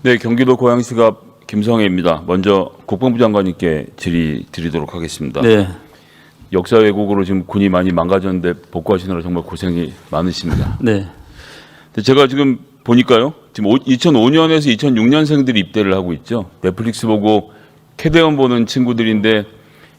네, 경기도 고양시갑 김성애입니다. 먼저 국방부 장관님께 질의 드리도록 하겠습니다. 네. 역사 왜곡으로 지금 군이 많이 망가졌는데 복구하시느라 정말 고생이 많으십니다. 네. 근데 제가 지금 보니까요, 지금 2005년에서 2006년생들이 입대를 하고 있죠. 넷플릭스 보고 캐대원 보는 친구들인데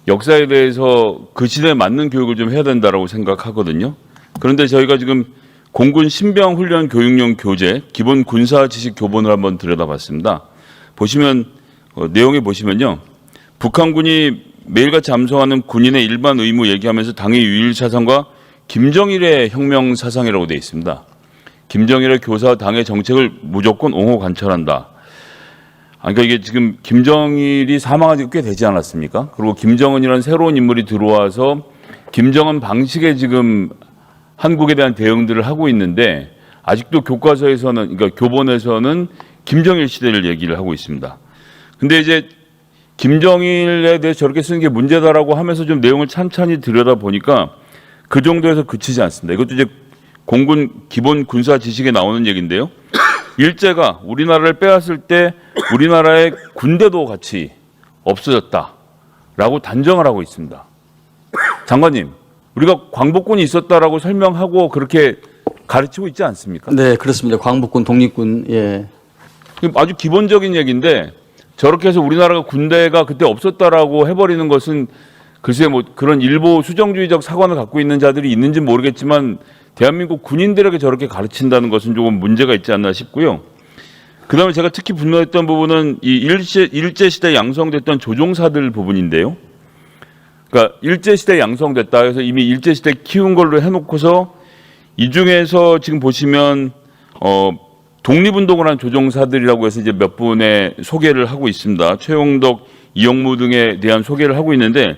역사에 대해서 그 시대에 맞는 교육을 좀 해야 된다라고 생각하거든요. 그런데 저희가 지금 공군 신병 훈련 교육용 교재 기본 군사 지식 교본을 한번 들여다봤습니다. 보시면 내용에 보시면요, 북한군이 매일같이 암송하는 군인의 일반 의무 얘기하면서 당의 유일 사상과 김정일의 혁명 사상이라고 되어 있습니다. 김정일의 교사 당의 정책을 무조건 옹호 관철한다. 그러니까 이게 지금 김정일이 사망한 지 꽤 되지 않았습니까? 그리고 김정은이라는 새로운 인물이 들어와서 김정은 방식의 지금 한국에 대한 대응들을 하고 있는데 아직도 교과서에서는, 그러니까 교본에서는 김정일 시대를 얘기를 하고 있습니다. 근데 이제 김정일에 대해서 저렇게 쓰는 게 문제다라고 하면서 좀 내용을 찬찬히 들여다 보니까 그 정도에서 그치지 않습니다. 이것도 이제 공군 기본 군사 지식에 나오는 얘기인데요. 일제가 우리나라를 빼앗을 때 우리나라의 군대도 같이 없어졌다라고 단정을 하고 있습니다. 장관님, 우리가 광복군이 있었다라고 설명하고 그렇게 가르치고 있지 않습니까? 네, 그렇습니다. 광복군, 독립군, 예. 아주 기본적인 얘기인데 저렇게 해서 우리나라가 군대가 그때 없었다라고 해버리는 것은 글쎄 뭐 그런 일부 수정주의적 사관을 갖고 있는 자들이 있는지 모르겠지만 대한민국 군인들에게 저렇게 가르친다는 것은 조금 문제가 있지 않나 싶고요. 그다음에 제가 특히 분노했던 부분은 이 일제시대 양성됐던 조종사들 부분인데요. 그러니까 일제시대 양성됐다 해서 이미 일제시대 키운 걸로 해놓고서 이 중에서 지금 보시면 독립운동을 한 조종사들이라고 해서 이제 몇 분의 소개를 하고 있습니다. 최용덕, 이영무 등에 대한 소개를 하고 있는데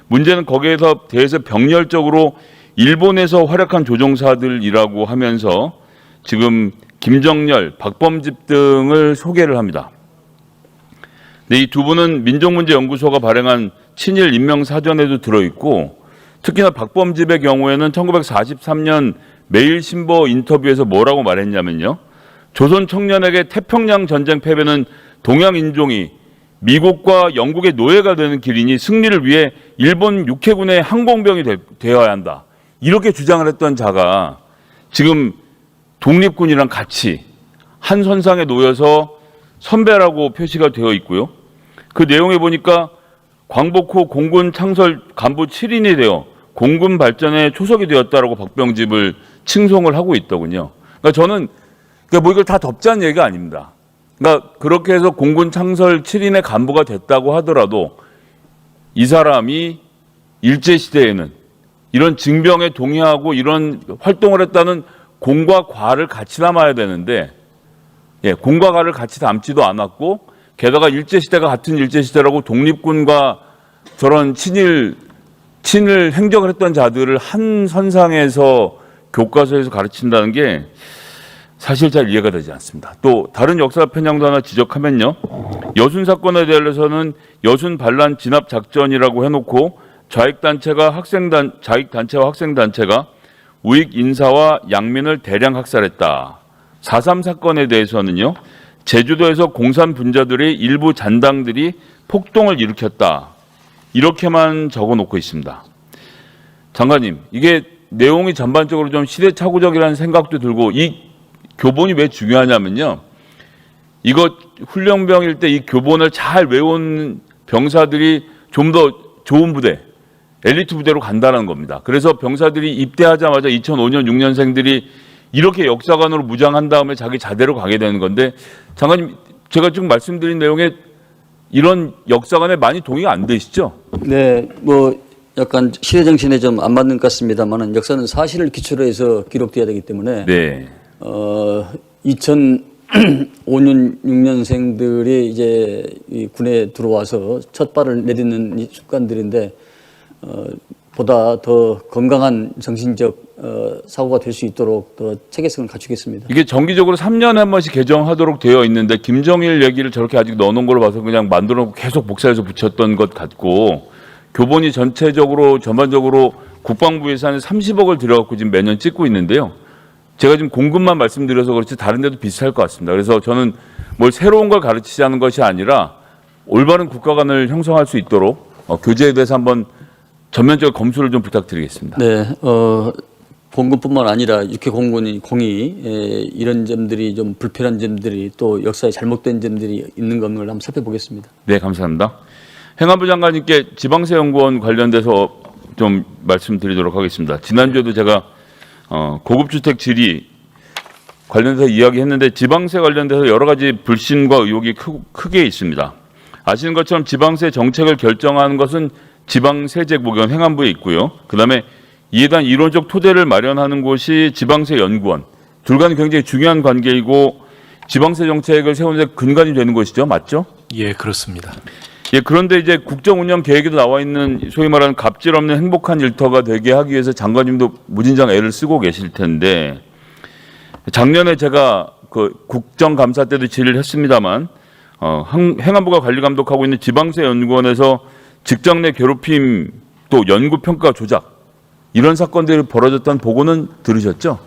문제는 거기에서 대해서 병렬적으로 일본에서 활약한 조종사들이라고 하면서 지금 김정렬, 박범집 등을 소개를 합니다. 이 두 분은 민족문제연구소가 발행한 친일 인명사전에도 들어있고 특히나 박범집의 경우에는 1943년 매일신보 인터뷰에서 뭐라고 말했냐면요. 조선 청년에게 태평양 전쟁 패배는 동양 인종이 미국과 영국의 노예가 되는 길이니 승리를 위해 일본 육해군의 항공병이 되어야 한다. 이렇게 주장을 했던 자가 지금 독립군이랑 같이 한 선상에 놓여서 선배라고 표시가 되어 있고요. 그 내용에 보니까 광복 후 공군 창설 간부 7인이 되어 공군 발전에 초석이 되었다라고 박병집을 칭송을 하고 있더군요. 그러니까 저는 뭐 이걸 다 덮자는 얘기가 아닙니다. 그러니까 그렇게 해서 공군 창설 7인의 간부가 됐다고 하더라도 이 사람이 일제시대에는 이런 징병에 동의하고 이런 활동을 했다는 공과 과를 같이 담아야 되는데 공과 과를 같이 담지도 않았고 게다가 일제시대가 같은 일제시대라고 독립군과 저런 친일 행적을 했던 자들을 한 선상에서 교과서에서 가르친다는 게 사실 잘 이해가 되지 않습니다. 또 다른 역사 편향도 하나 지적하면요. 여순 사건에 대해서는 여순 반란 진압 작전이라고 해놓고 자익단체와 학생단체가 우익 인사와 양민을 대량 학살했다. 4.3 사건에 대해서는요. 제주도에서 공산 분자들의 일부 잔당들이 폭동을 일으켰다. 이렇게만 적어놓고 있습니다. 장관님, 이게 내용이 전반적으로 좀 시대착오적이라는 생각도 들고 이 교본이 왜 중요하냐면요. 이거 훈련병일 때 이 교본을 잘 외운 병사들이 좀 더 좋은 부대, 엘리트 부대로 간다는 겁니다. 그래서 병사들이 입대하자마자 2005년 6년생들이 이렇게 역사관으로 무장한 다음에 자기 자대로 가게 되는 건데 장관님, 제가 지금 말씀드린 내용에 이런 역사관에 많이 동의가 안 되시죠? 네, 뭐 약간 시대 정신에 좀 안 맞는 것 같습니다만은 역사는 사실을 기초로 해서 기록돼야 되기 때문에 네. 2005년 6년생들이 이제 이 군에 들어와서 첫 발을 내딛는 이 습관들인데 보다 더 건강한 정신적 사고가 될 수 있도록 더 체계성을 갖추겠습니다. 이게 정기적으로 3년에 한 번씩 개정하도록 되어 있는데 김정일 얘기를 저렇게 아직 넣어놓은 걸로 봐서 그냥 만들어놓고 계속 복사해서 붙였던 것 같고 교본이 전반적으로 국방부 예산에 30억을 들여갖고 지금 매년 찍고 있는데요. 제가 지금 공급만 말씀드려서 그렇지 다른 데도 비슷할 것 같습니다. 그래서 저는 뭘 새로운 걸 가르치자는 것이 아니라 올바른 국가관을 형성할 수 있도록 교재에 대해서 한번 전면적 검수를 좀 부탁드리겠습니다. 네, 공군뿐만 아니라 육해 공이 이런 점들이 좀 불편한 점들이 또 역사에 잘못된 점들이 있는 것을 한번 살펴보겠습니다. 네, 감사합니다. 행안부 장관님께 지방세연구원 관련돼서 좀 말씀드리도록 하겠습니다. 지난주에도 제가 고급주택 질의 관련해서 이야기했는데 지방세 관련돼서 여러 가지 불신과 의혹이 크게 있습니다. 아시는 것처럼 지방세 정책을 결정하는 것은 지방세제국원 행안부에 있고요. 그다음에 이에 대한 이론적 토대를 마련하는 곳이 지방세연구원. 둘 간은 굉장히 중요한 관계이고 지방세 정책을 세우는 데 근간이 되는 것이죠. 맞죠? 예, 그렇습니다. 예, 그런데 이제 국정운영 계획에도 나와 있는 소위 말하는 갑질 없는 행복한 일터가 되게 하기 위해서 장관님도 무진장 애를 쓰고 계실 텐데 작년에 제가 그 국정감사 때도 질의를 했습니다만 행안부가 관리 감독하고 있는 지방세연구원에서 직장 내 괴롭힘 또 연구평가 조작 이런 사건들이 벌어졌다는 보고는 들으셨죠?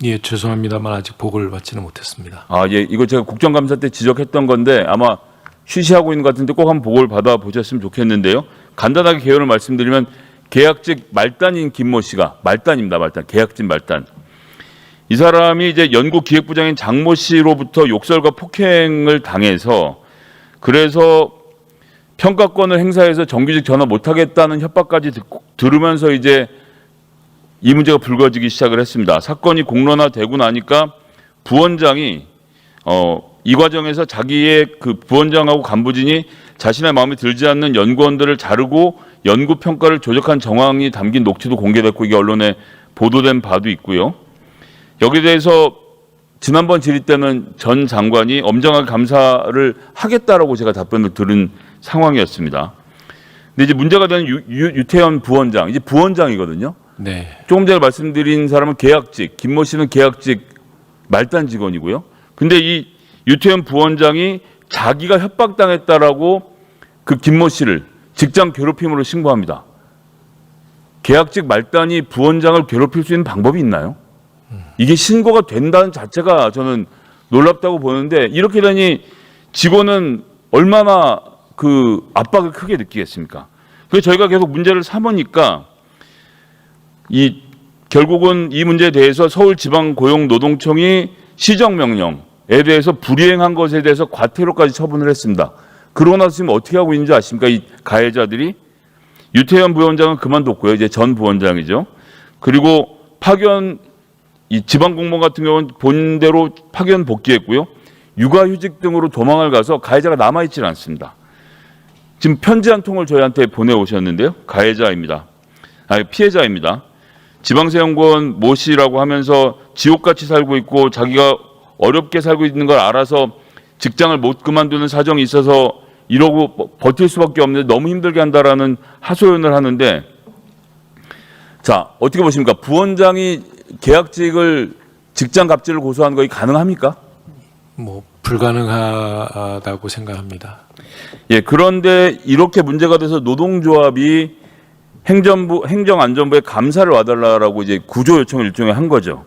예, 죄송합니다만 아직 보고를 받지는 못했습니다. 아, 예, 이거 제가 국정감사 때 지적했던 건데 아마 쉬쉬하고 있는 것 같은데 꼭 한번 보고를 받아보셨으면 좋겠는데요. 간단하게 개요를 말씀드리면 계약직 말단인 김모 씨가 말단입니다. 말단. 계약직 말단. 이 사람이 이제 연구기획부장인 장모 씨로부터 욕설과 폭행을 당해서 그래서 평가권을 행사해서 정규직 전화 못하겠다는 협박까지 들으면서 이제 이 문제가 불거지기 시작을 했습니다. 사건이 공론화되고 나니까 부원장이 이 과정에서 자기의 그 부원장하고 간부진이 자신의 마음에 들지 않는 연구원들을 자르고 연구 평가를 조작한 정황이 담긴 녹취도 공개됐고 이게 언론에 보도된 바도 있고요. 여기에 대해서 지난번 질의 때는 전 장관이 엄정하게 감사를 하겠다라고 제가 답변을 들은 상황이었습니다. 근데 이제 문제가 되는 유태현 부원장, 이제 부원장이거든요. 네. 조금 전에 말씀드린 사람은 계약직, 김모 씨는 계약직 말단 직원이고요. 근데 이 유태현 부원장이 자기가 협박당했다라고 그 김모 씨를 직장 괴롭힘으로 신고합니다. 계약직 말단이 부원장을 괴롭힐 수 있는 방법이 있나요? 이게 신고가 된다는 자체가 저는 놀랍다고 보는데 이렇게 되니 직원은 얼마나 그 압박을 크게 느끼겠습니까? 그래서 저희가 계속 문제를 삼으니까 결국은 이 문제에 대해서 서울지방고용노동청이 시정명령에 대해서 불이행한 것에 대해서 과태료까지 처분을 했습니다. 그러고 나서 지금 어떻게 하고 있는지 아십니까? 이 가해자들이 유태현 부원장은 그만뒀고요. 이제 전 부원장이죠. 그리고 파견 이 지방 공무원 같은 경우는 본대로 파견 복귀했고요. 육아휴직 등으로 도망을 가서 가해자가 남아있질 않습니다. 지금 편지 한 통을 저희한테 보내오셨는데요. 가해자입니다. 피해자입니다. 지방세연구원 모 씨라고 하면서 지옥같이 살고 있고 자기가 어렵게 살고 있는 걸 알아서 직장을 못 그만두는 사정이 있어서 이러고 버틸 수밖에 없는데 너무 힘들게 한다라는 하소연을 하는데 자, 어떻게 보십니까? 부원장이 계약직을 직장 갑질을 고소하는 것이 가능합니까? 뭐 불가능하다고 생각합니다. 예, 그런데 이렇게 문제가 돼서 노동조합이 행정안전부에 감사를 와달라라고 이제 구조 요청을 일종의 한 거죠.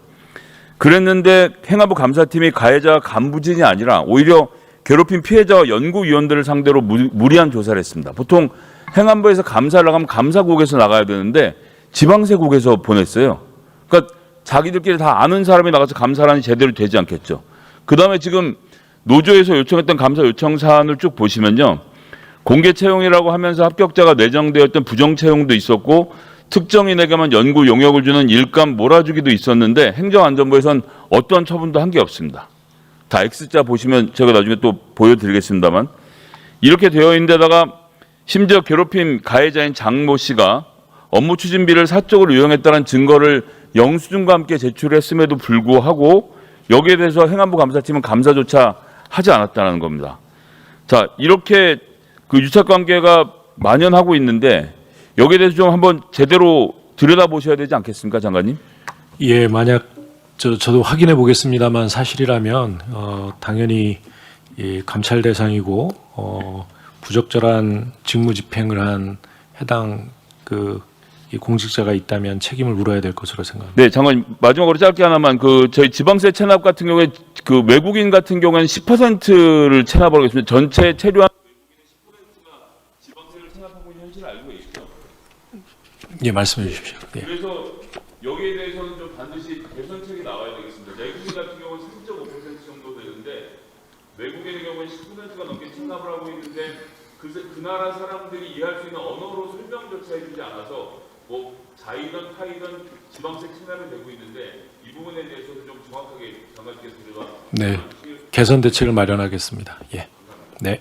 그랬는데 행안부 감사팀이 가해자 간부진이 아니라 오히려 괴롭힌 피해자와 연구위원들을 상대로 무리한 조사를 했습니다. 보통 행안부에서 감사를 나가면 감사국에서 나가야 되는데 지방세국에서 보냈어요. 그러니까 자기들끼리 다 아는 사람이 나가서 감사라니 제대로 되지 않겠죠. 그다음에 지금 노조에서 요청했던 감사 요청 사안을 쭉 보시면요. 공개 채용이라고 하면서 합격자가 내정되었던 부정 채용도 있었고 특정인에게만 연구 용역을 주는 일감 몰아주기도 있었는데 행정안전부에선 어떤 처분도 한 게 없습니다. 다 X자 보시면 제가 나중에 또 보여드리겠습니다만 이렇게 되어 있는 데다가 심지어 괴롭힘 가해자인 장모 씨가 업무 추진비를 사적으로 유용했다는 증거를 영수증과 함께 제출했음에도 불구하고 여기에 대해서 행안부 감사팀은 감사조차 하지 않았다는 겁니다. 자, 이렇게 그 유착관계가 만연하고 있는데 여기에 대해서 좀 한번 제대로 들여다보셔야 되지 않겠습니까, 장관님? 예, 만약 저도 확인해 보겠습니다만 사실이라면 당연히 감찰 대상이고 부적절한 직무집행을 한 해당 이 공직자가 있다면 책임을 물어야 될 것으로 생각합니다. 네, 장관님 마지막으로 짧게 하나만 저희 지방세 체납 같은 경우에 그 외국인 같은 경우에는 10%를 체납하고 있습니다. 전체 체류한 외국인의 10%가 지방세를 체납하고 있는 현실을 알고 계시죠? 예, 말씀해 주십시오. 예. 그래서 여기에 대해서는 좀 반드시 개선책이 나와야 되겠습니다. 내국인 같은 경우는 3.5% 정도 되는데 외국인의 경우는 10%가 넘게 체납을 하고 있는데 그 나라 사람들이 이해할 수 있는 언어로 설명조차 해주지 않아서 뭐 자이든 타이든 지방세 체납이 되고 있는데 이 부분에 대해서도 좀 정확하게 장관님께서 들어가 네, 개선 대책을 마련하겠습니다. 예. 네.